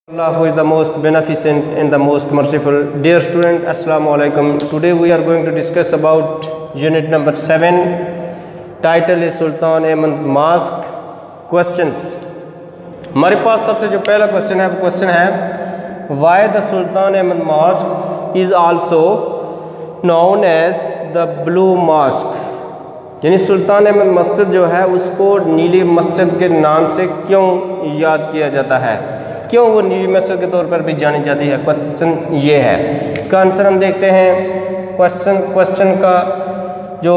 Allah who is the most beneficent and the most merciful. Dear student, Assalamu alaikum. Today we are going to discuss about unit number 7. Title is Sultan Ahmad Mosque. Questions. हमारे पास सबसे जो पहला question है वो question है Why the Sultan Ahmad Mosque is also known as the Blue Mosque? यानी सुल्तान अहमद मस्जिद जो है उसको नीली मस्जिद के नाम से क्यों याद किया जाता है, क्यों वो नीली मस्जिद के तौर पर भी जानी जाती है। क्वेश्चन ये है, इसका आंसर हम देखते हैं। क्वेश्चन का जो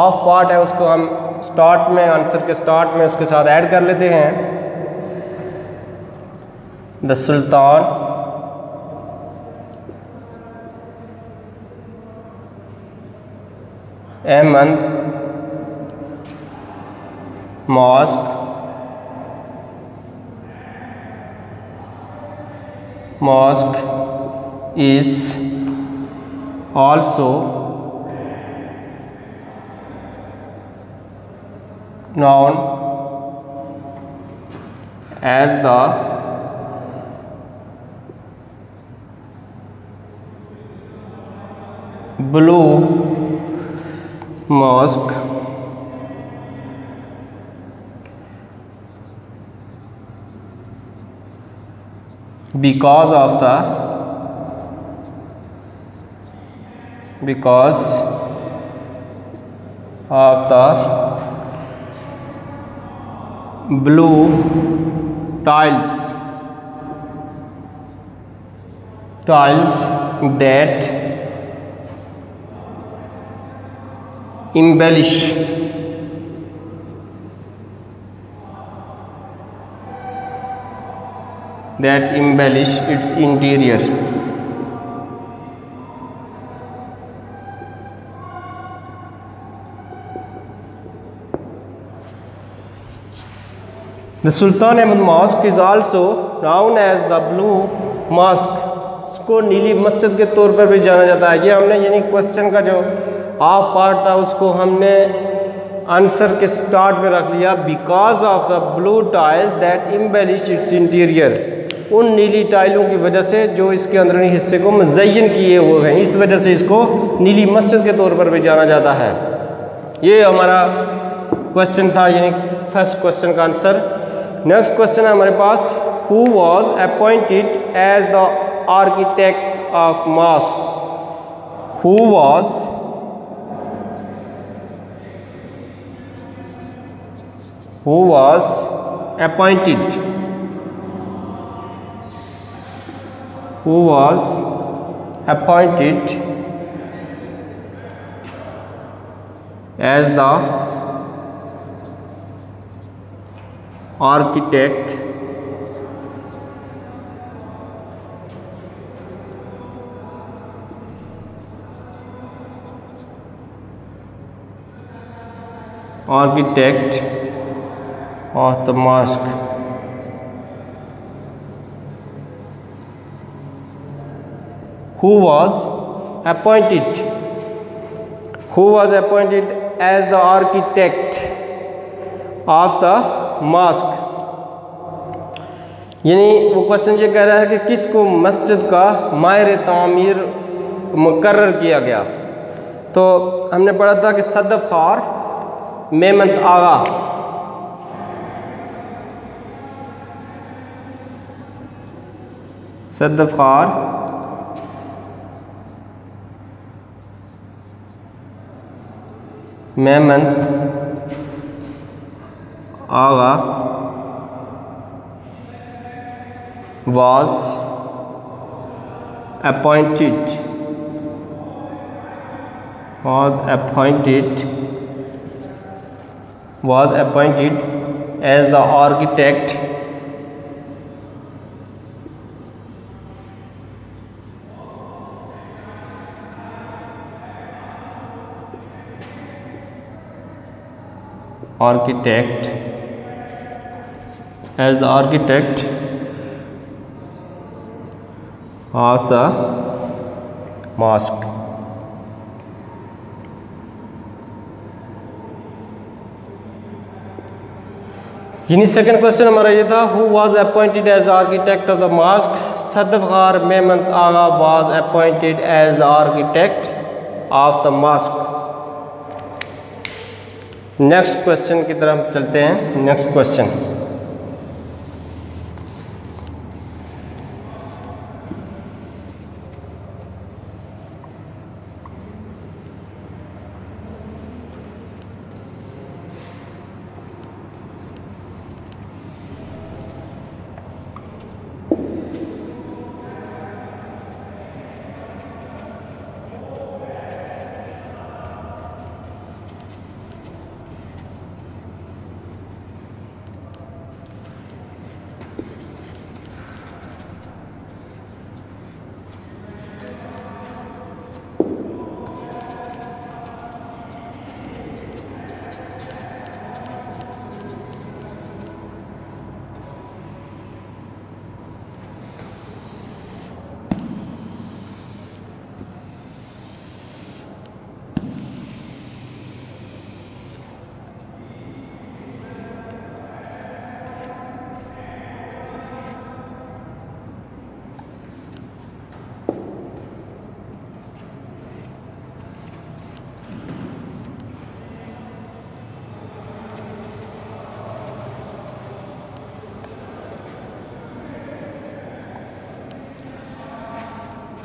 ऑफ पार्ट है उसको हम स्टार्ट में, आंसर के स्टार्ट में उसके साथ ऐड कर लेते हैं। The Sultan Ahmed Mosque is also known as the Blue Mosque because of the blue tiles that embellish its interior. The Sultan Ahmad Mosque is also known as the Blue Mosque. इसको नीली मस्जिद के तौर पर भी जाना जाता है। ये हमने यानी क्वेश्चन का जो हाफ पार्ट था उसको हमने आंसर के स्टार्ट में रख लिया। Because of the blue tile that embellish its interior, उन नीली टाइलों की वजह से जो इसके अंदरूनी हिस्से को मुज़य्यन किए हुए हैं, इस वजह से इसको नीली मस्जिद के तौर पर भी जाना जाता है। ये हमारा क्वेश्चन था, यानी फर्स्ट क्वेश्चन का आंसर। नेक्स्ट क्वेश्चन है हमारे पास, who was appointed as the architect of mosque? Who was appointed as the architect of the mosque? Who was appointed as the architect of the mosque? यानी वो question ये कह रहा है कि किसको मस्जिद का माहिर तामीर मुकर्रर किया गया। तो हमने पढ़ा था कि Sadaf Khar Memon Agha, Sadaf Khar Memon Agha was appointed as the architect of the mosque. यानी सेकंड क्वेश्चन हमारा ये था, who was appointed as the architect of the mosque? Sadafgar Memon Agha was appointed as the architect of the mosque. Next question की तरफ चलते हैं। नेक्स्ट क्वेश्चन,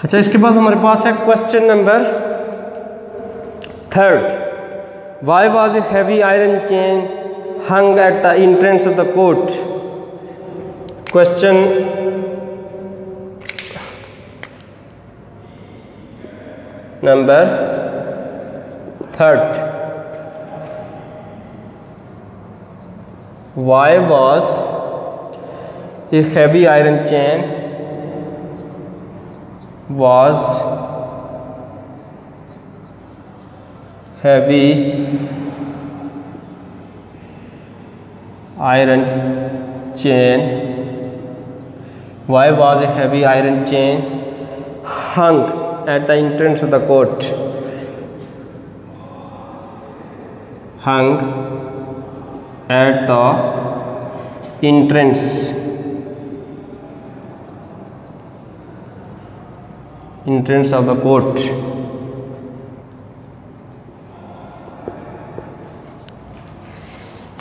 अच्छा इसके बाद हमारे पास है question number third, why was a heavy iron chain hung at the entrance of the court? Question number third, why was a heavy iron chain was heavy iron chain, why was a heavy iron chain hung at the entrance of the court? Hung at the entrance of the court।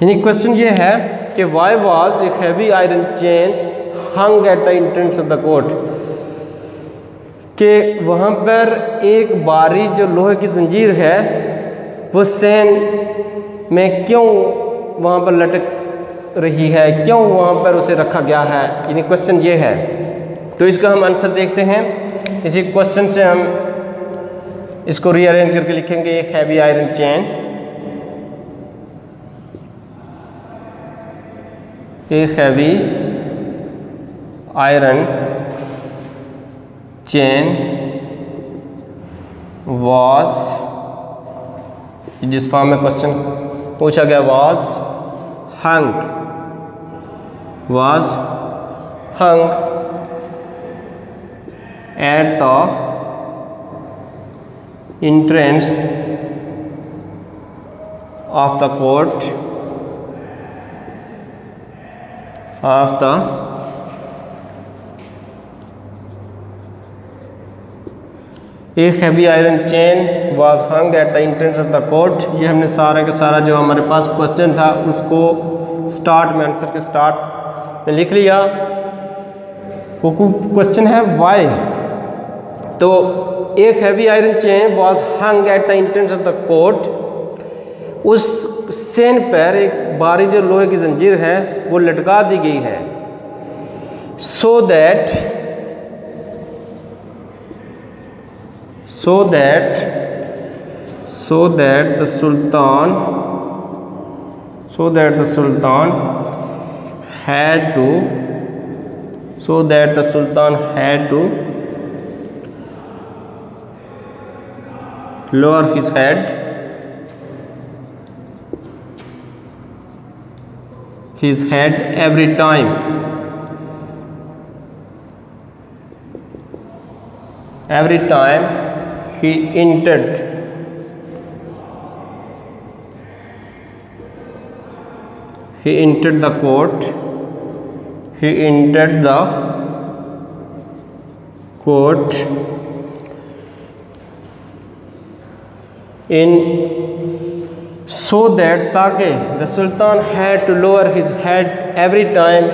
यानी question ये है कि why was a heavy iron chain hung at the entrance of the court, कि वहाँ पर एक बारी जो लोहे की जंजीर है वो सेन में क्यों वहाँ पर लटक रही है, क्यों वहाँ पर उसे रखा गया है। यानी क्वेश्चन ये है, तो इसका हम आंसर देखते हैं। इसी क्वेश्चन से हम इसको रीअरेंज करके लिखेंगे, एक हैवी आयरन चेन, एक हैवी आयरन चेन वॉज, जिस फॉर्म में क्वेश्चन पूछा गया, was hung at the entrance of the court of the एक heavy iron chain was hung at the entrance of the court. ये हमने सारा का सारा जो हमारे पास क्वेश्चन था उसको स्टार्ट में, आंसर के स्टार्ट में लिख लिया। वो क्वेश्चन है वाई, तो एक heavy iron chain was hung at the entrance of the court, उस सेन पर एक बारी जो लोहे की जंजीर है वो लटका दी गई है, so that the sultan had to lower his head every time he entered he entered the court, he entered the court in so that ताकि the sultan had to lower his head every time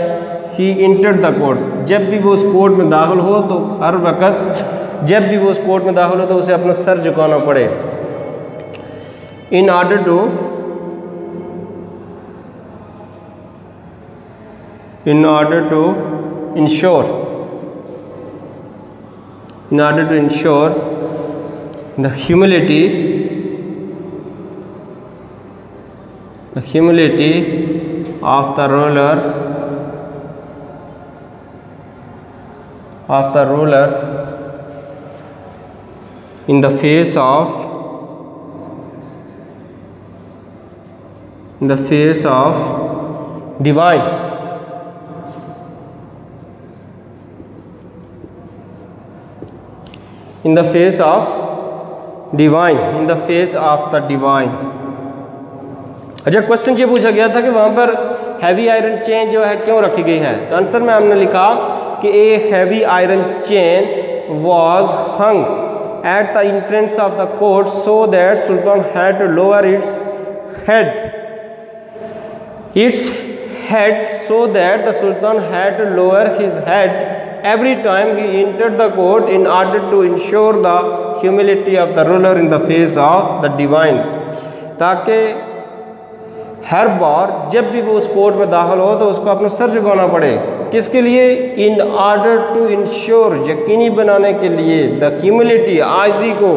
he entered the court, जब भी वो उस court में दाखिल हो तो हर वक्त जब भी वो उस कोर्ट में दाखिल हो तो उसे अपना सर झुकाना पड़े। in order to ensure the humility of the ruler in the face of divine, in the face of the divine। अच्छा, क्वेश्चन ये पूछा गया था कि वहाँ पर हैवी आयरन चेन जो है क्यों रखी गई है, तो आंसर में हमने लिखा कि a heavy iron chain was hung at the entrance of the court so that sultan had to lower its head so that the sultan had to lower his head every time he entered the court in order to ensure the humility of the ruler in the face of the divines, ताकि हर बार जब भी वो उस court में दाखिल हो तो उसको अपना सर झुकाना पड़े। किसके लिए? इन ऑर्डर टू इंश्योर, यकीनी बनाने के लिए, द ह्यूमिलिटी, आजिज़ी को,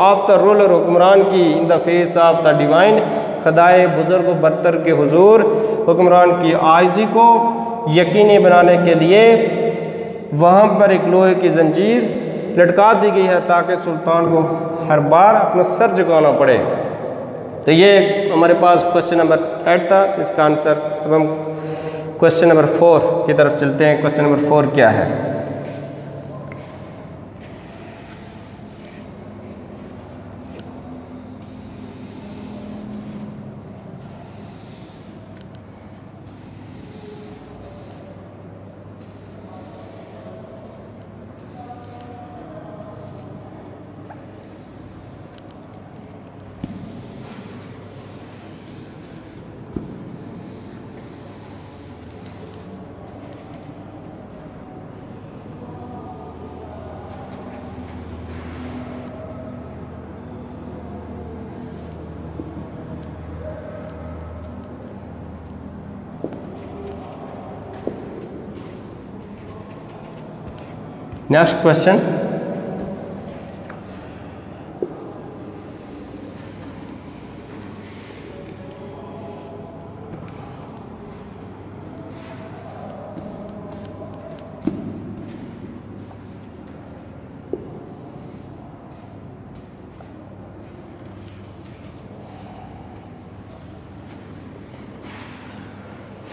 ऑफ द रूलर, हुक्मरान की, in the face of the divine, खुदाए बुजुर्ग बरतर के हुजूर हुक्मरान की आजिज़ी को यकीनी बनाने के लिए वहाँ पर एक लोहे की जंजीर लटका दी गई है ताकि सुल्तान को हर बार अपना सर झुकाना पड़े। तो ये हमारे पास क्वेश्चन नंबर 8 था, इसका आंसर। अब हम क्वेश्चन नंबर 4 की तरफ चलते हैं। क्वेश्चन नंबर 4 क्या है? Next question.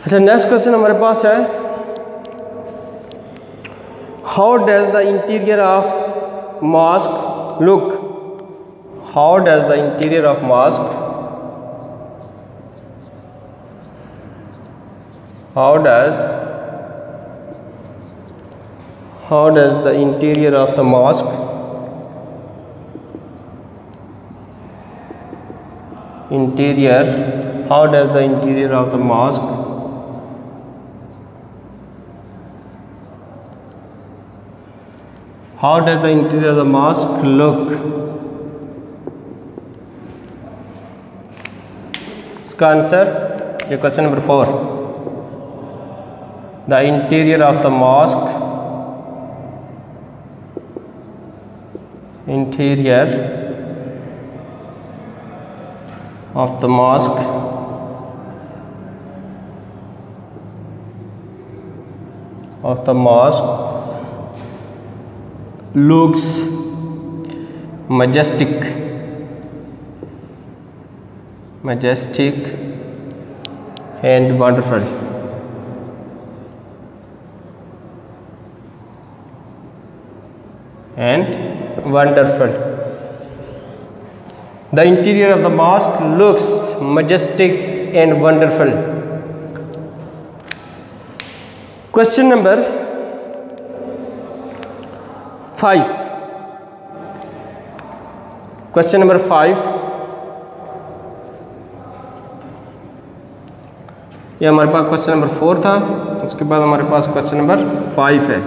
अच्छा, नेक्स्ट क्वेश्चन हमारे पास है, how does the interior of mosque look? How does the interior of mosque the interior of the mosque how does the interior of the mosque look? इसका answer ये question number 4, the interior of the mosque looks majestic and wonderful. The interior of the mosque looks majestic and wonderful. Question number 5, question number 5, ये हमारे पास question number 4 था, उसके बाद हमारे पास question number 5 है।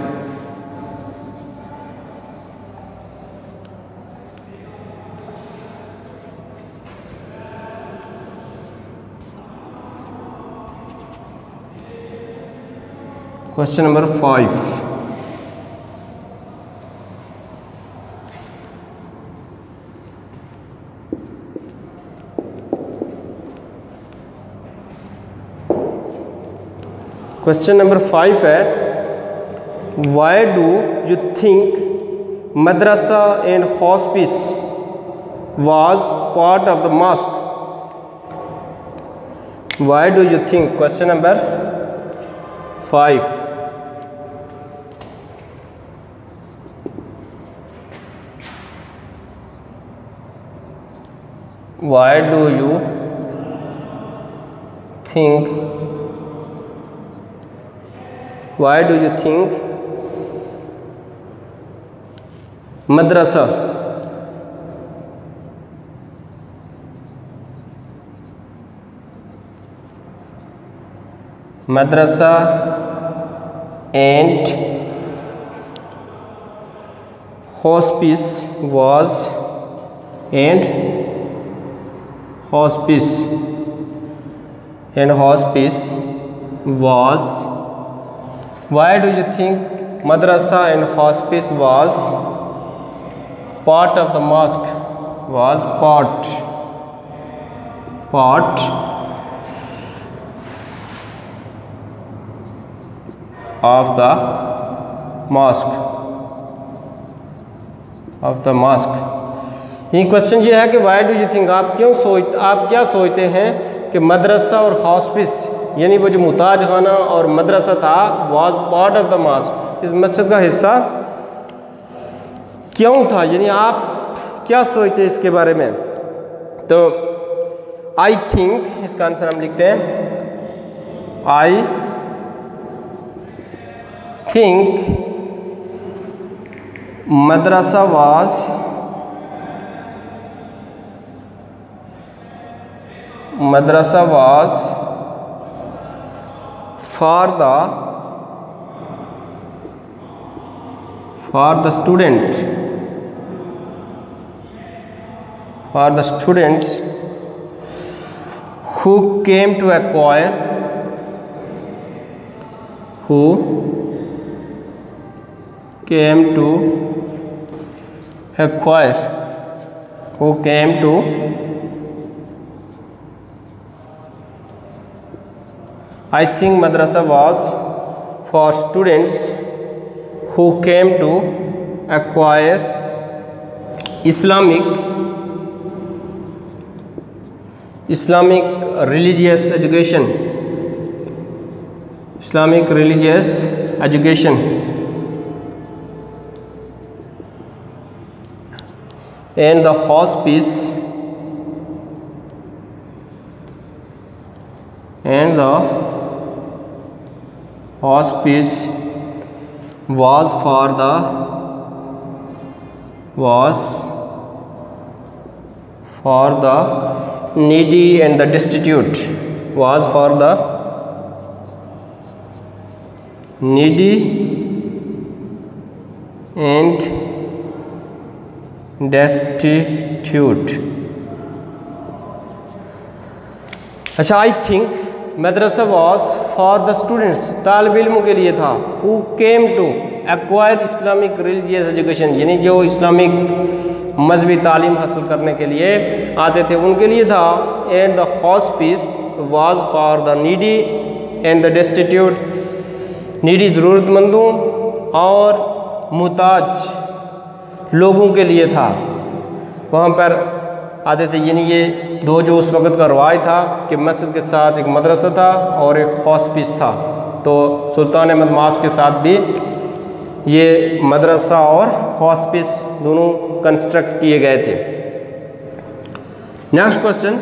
Question number 5, question number 5 है, why do you think Madrasa and hospice was part of the mask? Why do you think, question number 5, why do you think madrasa and hospice was why do you think madrasa and hospice was part of the mosque? Was part of the mosque। ये question ये है कि why do you think, आप क्या सोचते हैं कि मदरसा और हॉस्पिस यानी वो जो मुताज खाना और मदरसा था was part of the mask, इस मस्जिद का हिस्सा क्यों था, यानी आप क्या सोचते हैं इसके बारे में? तो आई थिंक, इसका आंसर हम लिखते हैं, आई think Madrasa was for the students who came to acquire I think madrasa was for students who came to acquire Islamic religious education, and the hospice was for the needy and the destitute, अच्छा, I think मदरसा was for the students, तालिब इल्मों के लिए था, who came to acquire Islamic religious education, यानी जो Islamic मजहबी तालीम हासिल करने के लिए आते थे उनके लिए था, and the hospice was for the needy and the destitute, needy ज़रूरतमंदों और मुहताज लोगों के लिए था, वहाँ पर आते थे। यानी ये दो जो उस वक़्त का रवाज था कि मस्जिद के साथ एक मदरसा था और एक हॉस्पिस था, तो सुल्तान अहमद मास्क के साथ भी ये मदरसा और हॉस्पिस दोनों कंस्ट्रक्ट किए गए थे। नेक्स्ट क्वेश्चन,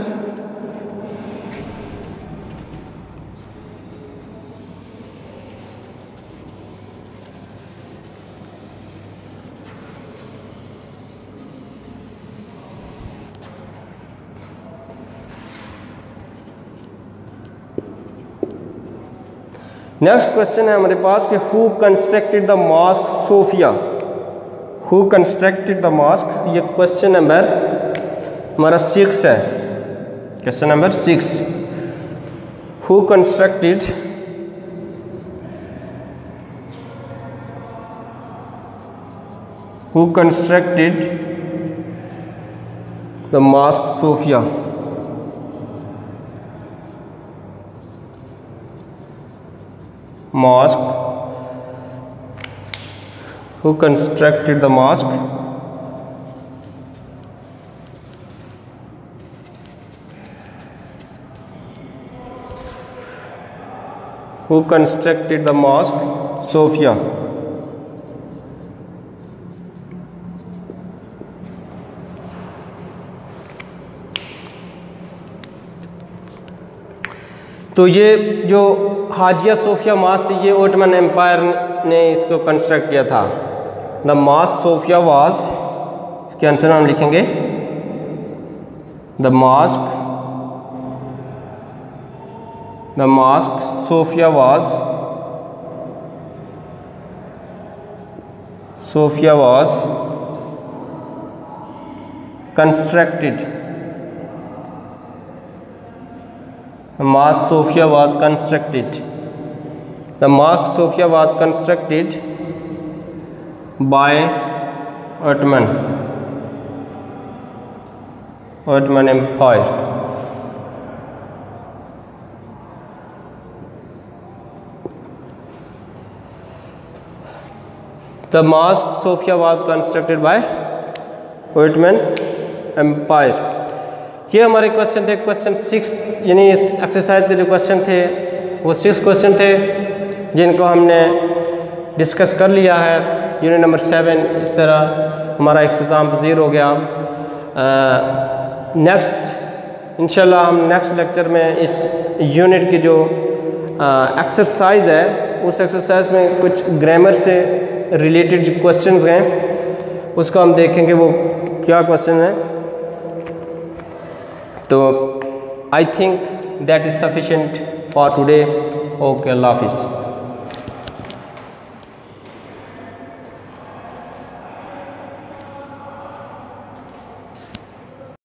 नेक्स्ट क्वेश्चन है हमारे पास कि who constructed the mosque Sophia, who constructed the mosque, ये क्वेश्चन नंबर हमारा 6 है, क्वेश्चन नंबर 6। हु कंस्ट्रक्टेड द मॉस्क सोफिया, mosque, who constructed the mosque, who constructed the mosque Sophia, तो ये जो हाजिया सोफिया मॉस्क थी ये ओटमन एम्पायर ने इसको कंस्ट्रक्ट किया था। द मॉस्क सोफिया वाज, इसके आंसर हम लिखेंगे the mask Sophia was constructed, the mosque Sophia was constructed, the mosque Sophia was constructed by Ottoman Empire. The mosque Sophia was constructed by Ottoman Empire. ये हमारे question थे, question 6, यानी इस exercise के जो क्वेश्चन थे वो 6 क्वेश्चन थे जिनको हमने डिस्कस कर लिया है। यूनिट नंबर 7 इस तरह हमारा इख्तिताम पज़ीर हो गया। नेक्स्ट इंशाल्लाह हम नेक्स्ट लेक्चर में इस यूनिट की जो एक्सरसाइज है उस एक्सरसाइज में कुछ ग्रामर से रिलेटेड जो क्वेश्चंस हैं उसको हम देखेंगे वो क्या क्वेश्चन है। तो I think that is sufficient for today. Okay, अल्लाह हाफिज़।